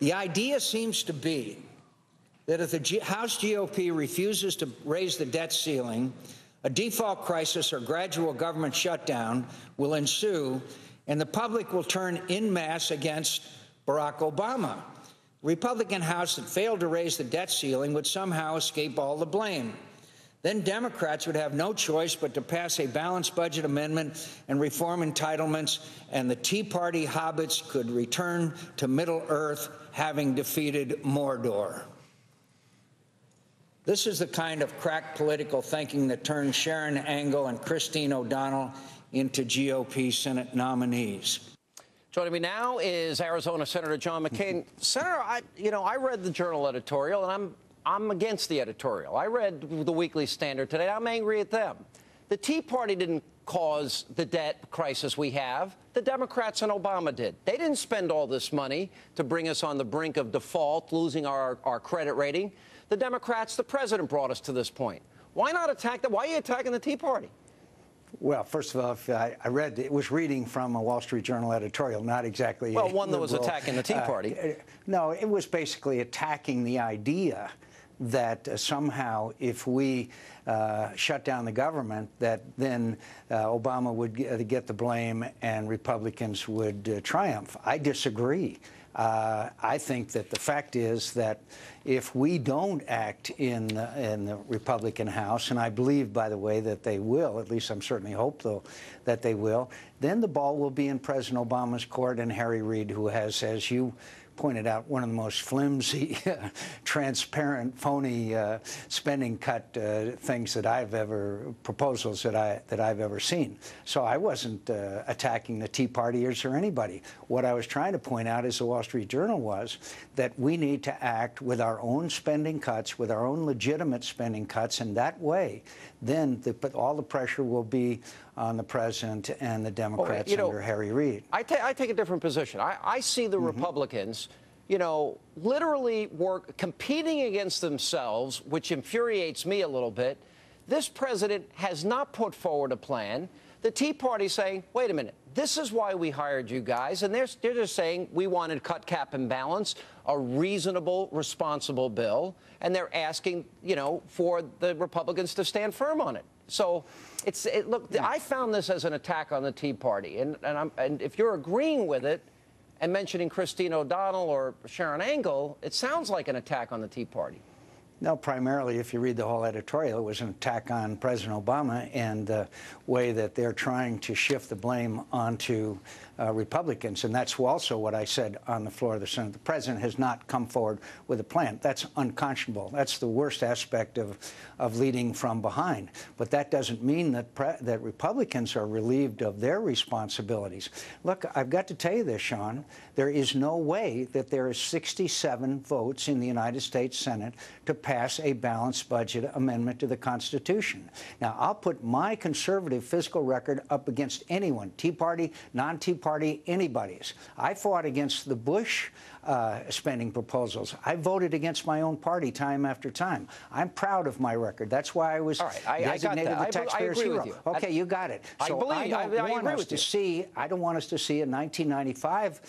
The idea seems to be that if the House GOP refuses to raise the debt ceiling, a default crisis or gradual government shutdown will ensue, and the public will turn en masse against Barack Obama. The Republican House that failed to raise the debt ceiling would somehow escape all the blame. Then Democrats would have no choice but to pass a balanced budget amendment and reform entitlements, and the Tea Party hobbits could return to Middle Earth, having defeated Mordor. This is the kind of crack political thinking that turned Sharon Angle and Christine O'Donnell into GOP Senate nominees. Joining me now is Arizona Senator John McCain. Senator, I read the Journal editorial, and I'm against the editorial. I read the Weekly Standard today. I'm angry at them. The Tea Party didn't cause the debt crisis we have. The Democrats and Obama did. They didn't spend all this money to bring us on the brink of default, losing our credit rating. The Democrats, the president, brought us to this point. Why not attack them? Why are you attacking the Tea Party? Well, first of all, I read it was reading from a Wall Street Journal editorial, not exactly. Well, one that was attacking the Tea Party. No, it was basically attacking the idea that somehow if we shut down the government, that then Obama would get the blame and Republicans would triumph. I disagree. I think that the fact is that if we don't act in the Republican House, and I believe, by the way, that they will, at least I'm certainly hopeful that they will, then the ball will be in President Obama's court and Harry Reid, who has, as you pointed out, one of the most flimsy, transparent, phony spending cut things that I've ever, proposals that I've ever seen. So I wasn't attacking the Tea Partiers or anybody. What I was trying to point out, as the Wall Street Journal was, that we need to act with our own spending cuts, with our own legitimate spending cuts, and that way, then all the pressure will be on the president and the Democrats under Harry Reid. I take a different position. I see the Republicans, literally competing against themselves, which infuriates me a little bit. This president has not put forward a plan. The Tea Party saying, wait a minute, this is why we hired you guys. And they're just saying we wanted cut, cap, and balance, a reasonable, responsible bill. And they're asking, for the Republicans to stand firm on it. So look, I found this as an attack on the Tea Party. And if you're agreeing with it and mentioning Christine O'Donnell or Sharon Angle, it sounds like an attack on the Tea Party. No, primarily, if you read the whole editorial, it was an attack on President Obama and the way that they're trying to shift the blame onto Republicans. And that's also what I said on the floor of the Senate. The president has not come forward with a plan. That's unconscionable. That's the worst aspect of leading from behind. But that doesn't mean that Republicans are relieved of their responsibilities. Look, I've got to tell you this, Sean. There is no way that there is 67 votes in the United States Senate to pass a balanced budget amendment to the Constitution. Now, I'll put my conservative fiscal record up against anyone, Tea Party, non-Tea Party, anybody's. I fought against the Bush spending proposals. I voted against my own party time after time. I'm proud of my record. That's why I was designated the taxpayer's hero. Okay, you got it. So I don't want us to see a 1995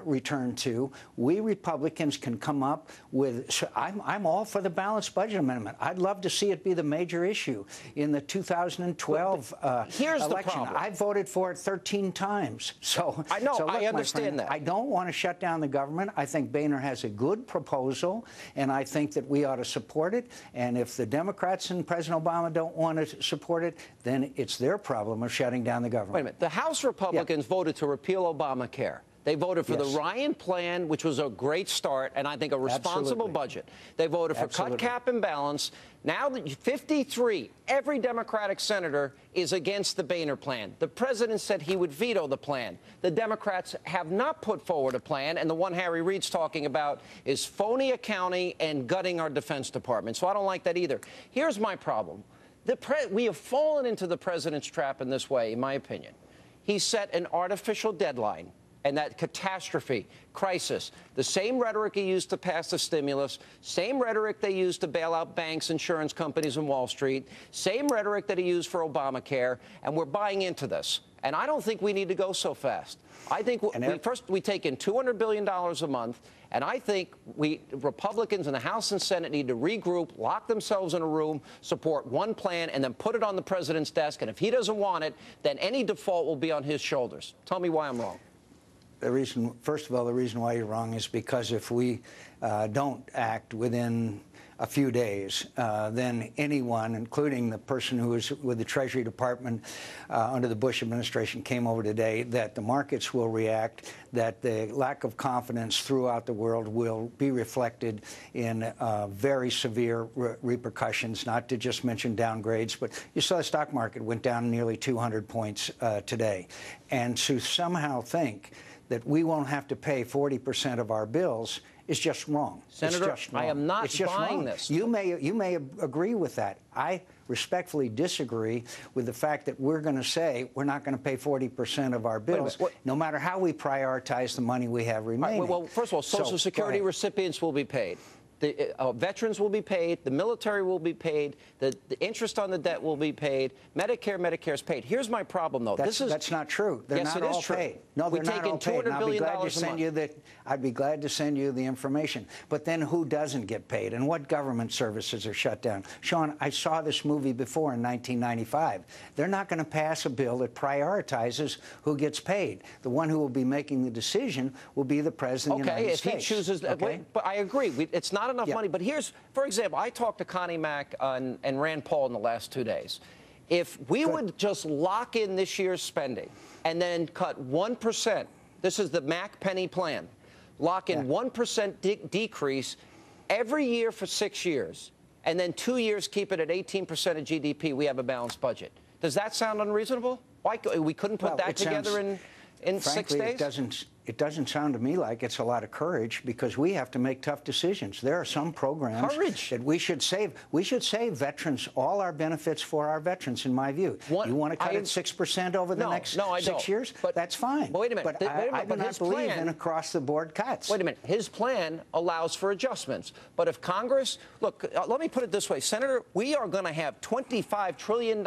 return to. We Republicans can come up with. I'm all for the balanced budget amendment. I'd love to see it be the major issue in the 2012 Here's election. The problem. I voted for it 13 times. So I know. So look, I understand that. I don't want to shut down the government. I think Boehner has a good proposal, and I think that we ought to support it. And if the Democrats and President Obama don't want to support it, then it's their problem of shutting down the government. Wait a minute. The House Republicans voted to repeal Obamacare. They voted for the Ryan plan, which was a great start, and I think a responsible budget. They voted for cut, cap, and balance. Now, 53, every Democratic senator is against the Boehner plan. The president said he would veto the plan. The Democrats have not put forward a plan, and the one Harry Reid's talking about is phony accounting and gutting our Defense Department. So I don't like that either. Here's my problem. We have fallen into the president's trap in this way, in my opinion. He set an artificial deadline. and that catastrophe, crisis, the same rhetoric he used to pass the stimulus, same rhetoric they used to bail out banks, insurance companies, and Wall Street, same rhetoric that he used for Obamacare, and we're buying into this. And I don't think we need to go so fast. I think first we take in $200 billion a month, and I think Republicans in the House and Senate need to regroup, lock themselves in a room, support one plan, and then put it on the president's desk. And if he doesn't want it, then any default will be on his shoulders. Tell me why I'm wrong. First of all, the reason why you're wrong is because if we don't act within a few days, then anyone, including the person who was with the Treasury Department under the Bush administration, came over today, that the markets will react, that the lack of confidence throughout the world will be reflected in very severe repercussions, not to just mention downgrades. But you saw the stock market went down nearly 200 points today. And to somehow think that we won't have to pay 40% of our bills is just wrong. Senator, it's just wrong. I am not it's just buying wrong. this. You may agree with that. I respectfully disagree with the fact that we're going to say we're not going to pay 40% of our bills, no matter how we prioritize the money we have remaining. Right, well, first of all, Social Security recipients will be paid. The veterans will be paid. The military will be paid. The interest on the debt will be paid. Medicare is paid. Here's my problem, though. That's not true. They're yes, not it is all true. paid. No, they're not all paid. I'd be glad to send you I'd be glad to send you the information. But then who doesn't get paid, and what government services are shut down? Sean, I saw this movie before in 1995. They're not going to pass a bill that prioritizes who gets paid. The one who will be making the decision will be the president of the United States. Okay, if he chooses. Okay? But I agree. It's not enough money. But here's, for example, I talked to Connie Mack and Rand Paul in the last 2 days. If we would just lock in this year's spending and then cut 1%, this is the Mack Penny plan, lock in 1% decrease every year for 6 years, and then 2 years keep it at 18% of GDP, we have a balanced budget. Does that sound unreasonable? Why we couldn't put that together in 6 days? It doesn't sound to me like it's a lot of courage, because we have to make tough decisions. There are some programs that we should save. We should save veterans all our benefits for our veterans, in my view. You want to cut it 6% over the next 6 years? But that's fine. But wait a minute. But I do not believe in across-the-board cuts. Wait a minute. His plan allows for adjustments. But if Congress, look, let me put it this way, Senator, we are going to have $25 trillion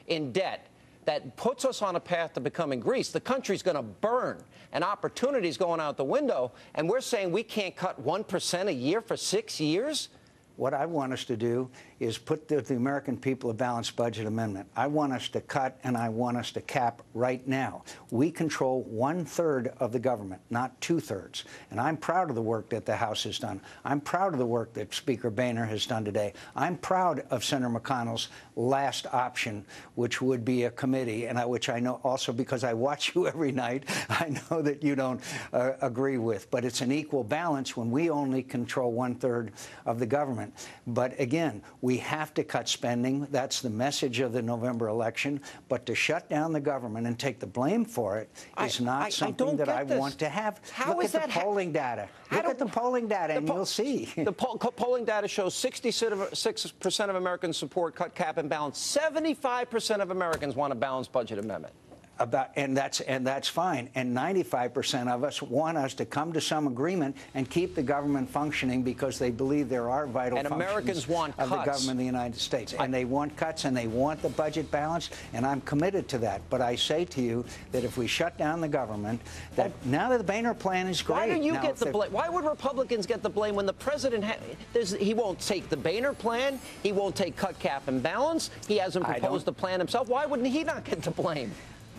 in debt that puts us on a path to becoming Greece. The country's going to burn, and opportunity's going out the window, and we're saying we can't cut 1% a year for 6 years? What I want us to do is put the American people a balanced budget amendment. I want us to cut, and I want us to cap right now. We control 1/3 of the government, not 2/3. And I'm proud of the work that the House has done. I'm proud of the work that Speaker Boehner has done today. I'm proud of Senator McConnell's last option, which would be a committee, and which I know also because I watch you every night, I know that you don't agree with. But it's an equal balance when we only control 1/3 of the government. But again, we have to cut spending. That's the message of the November election. But to shut down the government and take the blame for it is not something that I want to have. Look at the polling data. Look at the polling data, and you'll see. The polling data shows 66% of Americans support cut, cap, and balance. 75% of Americans want a balanced budget amendment. And that's fine. And 95% of us want us to come to some agreement and keep the government functioning, because they believe there are vital functions Americans want of the government of the United States. And they want cuts, and they want the budget balanced, and I'm committed to that. But I say to you that if we shut down the government, that now that the Boehner plan is great. Why do you get the blame? Why would Republicans get the blame when the president he won't take the Boehner plan, he won't take cut, cap, and balance, he hasn't proposed the plan himself? Why wouldn't he not get the blame?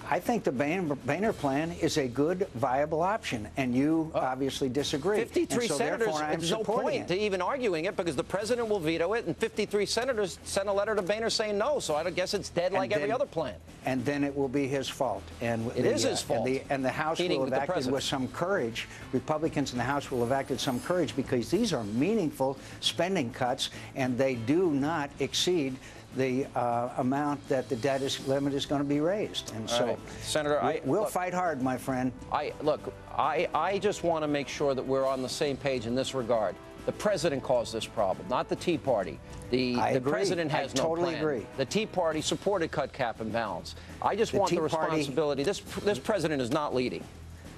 I think the Boehner plan is a good, viable option, and you obviously disagree. 53 senators, there's no point to even arguing it, because the president will veto it, and 53 senators sent a letter to Boehner saying no, so I guess it's dead like every other plan. And then it will be his fault. And it is his fault. And the House will have acted with some courage. Republicans in the House will have acted some courage, because these are meaningful spending cuts, and they do not exceed the amount that the debt limit is going to be raised. And so, Senator, we'll fight hard, my friend. I just want to make sure that we're on the same page in this regard. The president caused this problem, not the Tea Party. The president has no plan. I totally agree. The Tea Party supported cut, cap, and balance. I just want the responsibility. This president is not leading.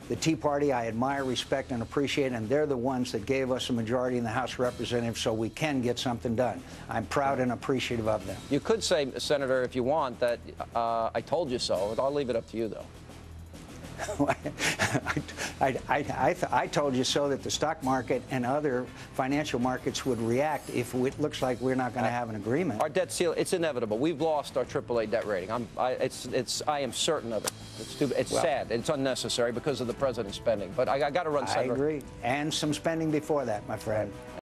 The Tea Party I admire, respect, and appreciate, and they're the ones that gave us a majority in the House of Representatives so we can get something done. I'm proud and appreciative of them. You could say, Senator, if you want, that I told you so. I'll leave it up to you, though. I told you so that the stock market and other financial markets would react if it looks like we're not going to have an agreement. Our debt ceiling, it's inevitable. We've lost our AAA debt rating. I am certain of it. It's sad. It's unnecessary because of the president's spending. But I got to run, Senator. I agree. And some spending before that, my friend.